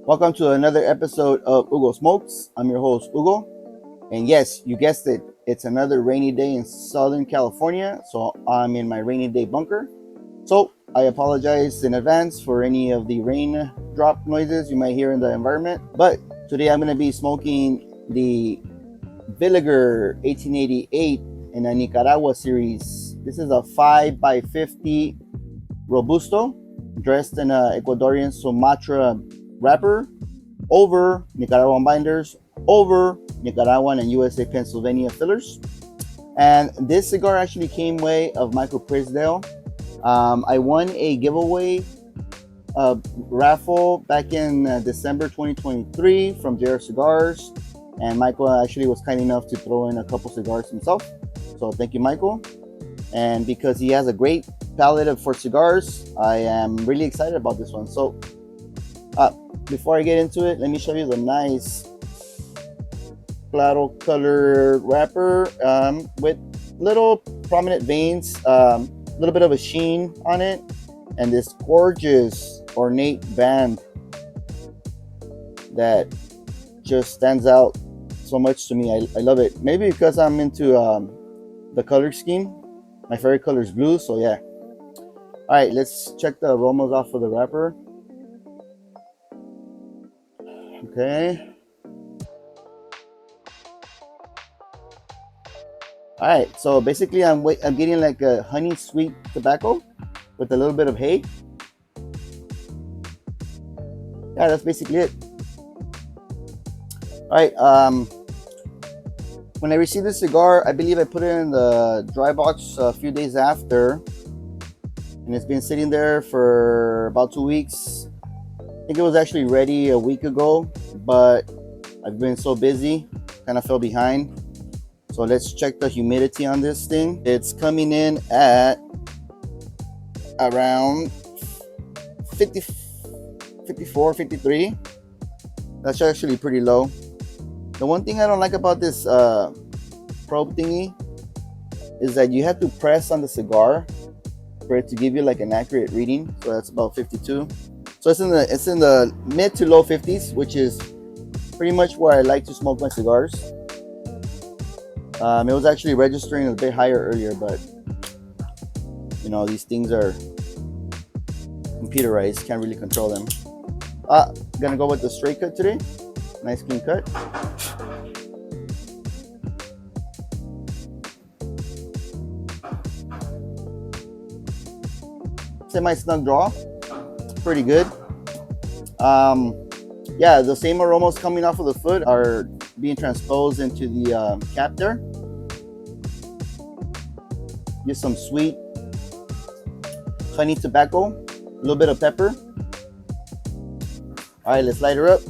Welcome to another episode of Hugo Smokes. I'm your host, Hugo. And yes, you guessed it, it's another rainy day in Southern California, so I'm in my rainy day bunker. So I apologize in advance for any of the rain drop noises you might hear in the environment. But today I'm going to be smoking the Villiger 1888 in a Nicaragua series. This is a 5x50 Robusto dressed in a Ecuadorian Sumatra wrapper over Nicaraguan binders, over Nicaraguan and USA Pennsilvania fillers. And this cigar actually came way of Michael Prisdale. I won a giveaway raffle back in December 2023 from JR Cigars, and Michael actually was kind enough to throw in a couple cigars himself. So thank you, Michael. And because he has a great palette for cigars, I am really excited about this one. So before I get into it, let me show you the nice claro color wrapper with little prominent veins, a little bit of a sheen on it, and this gorgeous ornate band that just stands out so much to me. I love it. Maybe because I'm into the color scheme. My favorite color is blue, so yeah. All right, let's check the aromas off of the wrapper. Okay. All right, so basically I'm getting like a honey sweet tobacco with a little bit of hay. Yeah, that's basically it. All right, when I received this cigar, I believe I put it in the dry box a few days after, and it's been sitting there for about 2 weeks. I think it was actually ready a week ago, but I've been so busy, kind of fell behind. So let's check the humidity on this thing. It's coming in at around 50, 54, 53. That's actually pretty low. The one thing I don't like about this probe thingy is that you have to press on the cigar for it to give you like an accurate reading. So that's about 52. So it's in the mid to low 50s, which is pretty much where I like to smoke my cigars. It was actually registering a bit higher earlier, but you know, these things are computerized, can't really control them. Gonna go with the straight cut today. Nice clean cut. Semi-snug draw, pretty good. Yeah, the same aromas coming off of the foot are being transposed into the cap there. Get some sweet honey tobacco, a little bit of pepper. All right, let's light her up.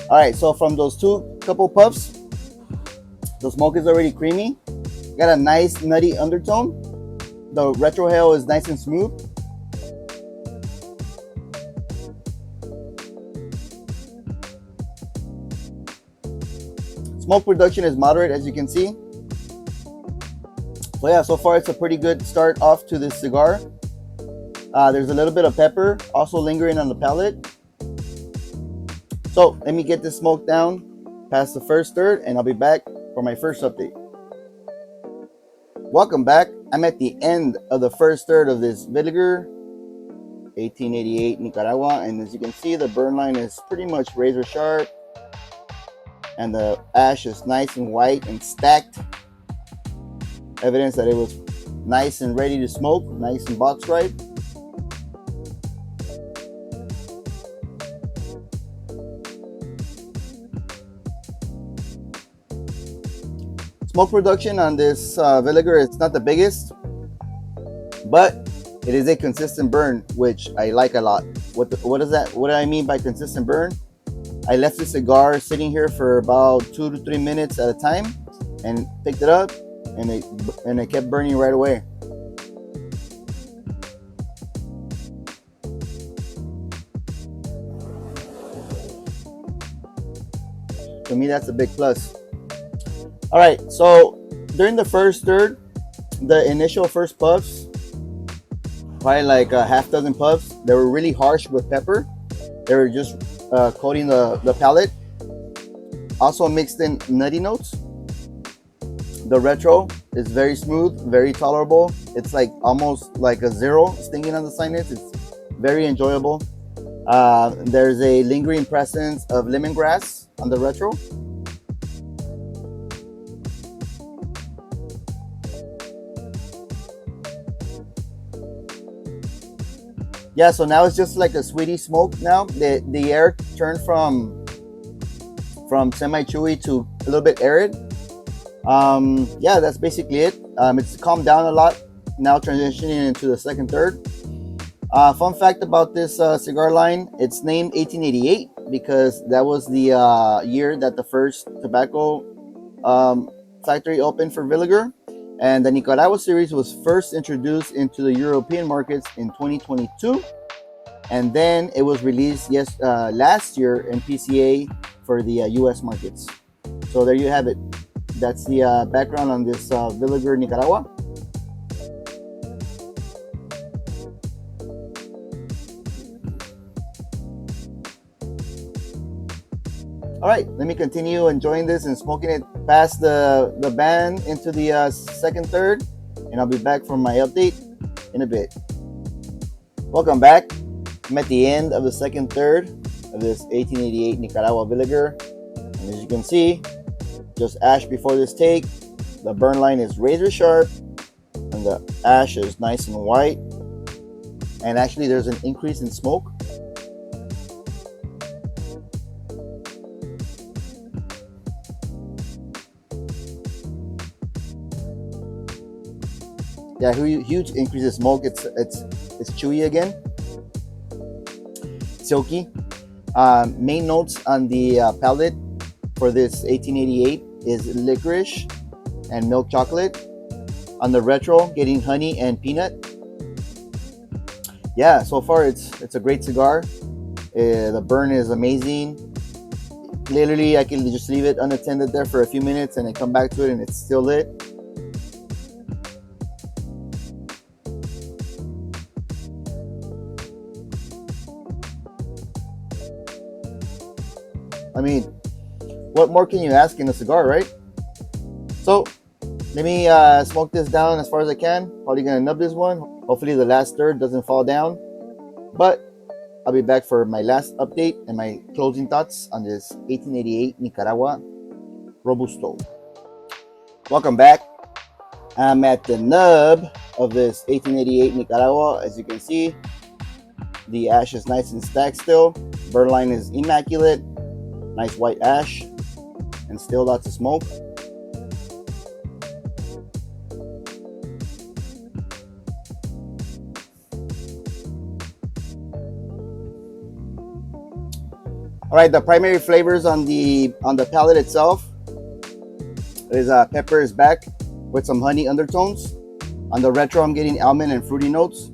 All right, so from those couple puffs, the smoke is already creamy. Got a nice nutty undertone. The retrohale is nice and smooth. Smoke production is moderate, as you can see. So yeah, so far it's a pretty good start off to this cigar. There's a little bit of pepper also lingering on the palate. So let me get this smoke down past the first third, and I'll be back for my first update. Welcome back. I'm at the end of the first third of this Villiger 1888 Nicaragua, and as you can see, the burn line is pretty much razor sharp, and the ash is nice and white and stacked. Evidence that it was nice and ready to smoke, nice and box ripe. Smoke production on this Villiger is not the biggest, but it is a consistent burn, which I like a lot. What do I mean by consistent burn? I left the cigar sitting here for about 2 to 3 minutes at a time, and picked it up, and it kept burning right away. To me, that's a big plus. All right, so during the first third, the initial first puffs, probably like a half dozen puffs, they were really harsh with pepper. They were just coating the palate. Also mixed in nutty notes. The retro is very smooth, very tolerable. It's like almost like a zero stinging on the sinus. It's very enjoyable. There's a lingering presence of lemongrass on the retro. Yeah, so now it's just like a sweetie smoke now. The air turned from semi-chewy to a little bit arid. Yeah, that's basically it. It's calmed down a lot, now transitioning into the second third. Fun fact about this cigar line, it's named 1888 because that was the year that the first tobacco factory opened for Villiger. And the Nicaragua series was first introduced into the European markets in 2022. And then it was released last year in PCA for the US markets. So there you have it. That's the background on this Villiger Nicaragua. All right, let me continue enjoying this and smoking it past the band into the second third, and I'll be back for my update in a bit. Welcome back. I'm at the end of the second third of this 1888 Nicaragua Villiger, and as you can see, just ash before this take. The burn line is razor sharp, and the ash is nice and white, and actually there's an increase in smoke. Yeah, huge increase in smoke. It's chewy again, silky. Main notes on the palate for this 1888 is licorice and milk chocolate. On the retro, getting honey and peanut. Yeah, so far it's a great cigar. The burn is amazing. Literally, I can just leave it unattended there for a few minutes and then come back to it and it's still lit. I mean, what more can you ask in a cigar, right? So let me smoke this down as far as I can. Probably gonna nub this one. Hopefully the last third doesn't fall down. But I'll be back for my last update and my closing thoughts on this 1888 Nicaragua Robusto. Welcome back. I'm at the nub of this 1888 Nicaragua. As you can see, the ash is nice and stacked still. Burn line is immaculate. Nice white ash and still lots of smoke. All right, the primary flavors on the palate itself is pepper is back with some honey undertones. On the retro, I'm getting almond and fruity notes.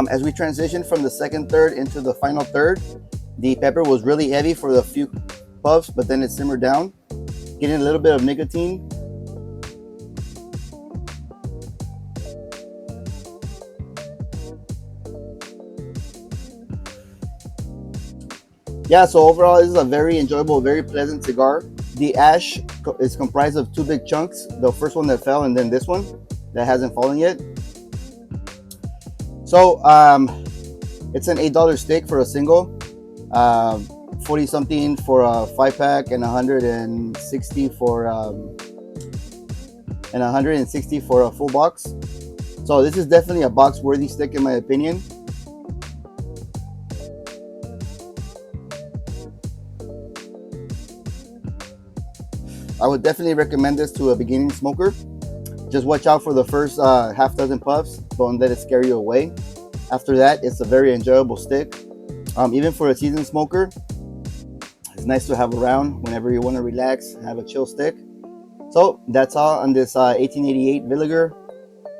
As we transition from the second third into the final third, the pepper was really heavy for the few puffs, but then it simmered down. getting a little bit of nicotine. Yeah, so overall, this is a very enjoyable, very pleasant cigar. The ash is comprised of 2 big chunks. The first one that fell, and then this one that hasn't fallen yet. So it's an $8 stick for a single, 40 something for a 5-pack, and 160 for a full box. So this is definitely a box worthy stick in my opinion. I would definitely recommend this to a beginning smoker. Just watch out for the first half dozen puffs. Don't let it scare you away. After that, it's a very enjoyable stick. Even for a seasoned smoker, it's nice to have around whenever you want to relax, have a chill stick. So that's all on this 1888 Villiger.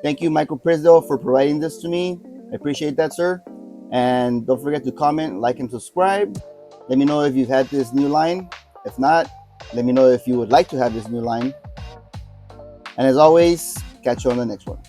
Thank you, Michael Prisdale, for providing this to me. I appreciate that, sir. And don't forget to comment, like, and subscribe. Let me know if you've had this new line. If not, let me know if you would like to have this new line. And as always, catch you on the next one.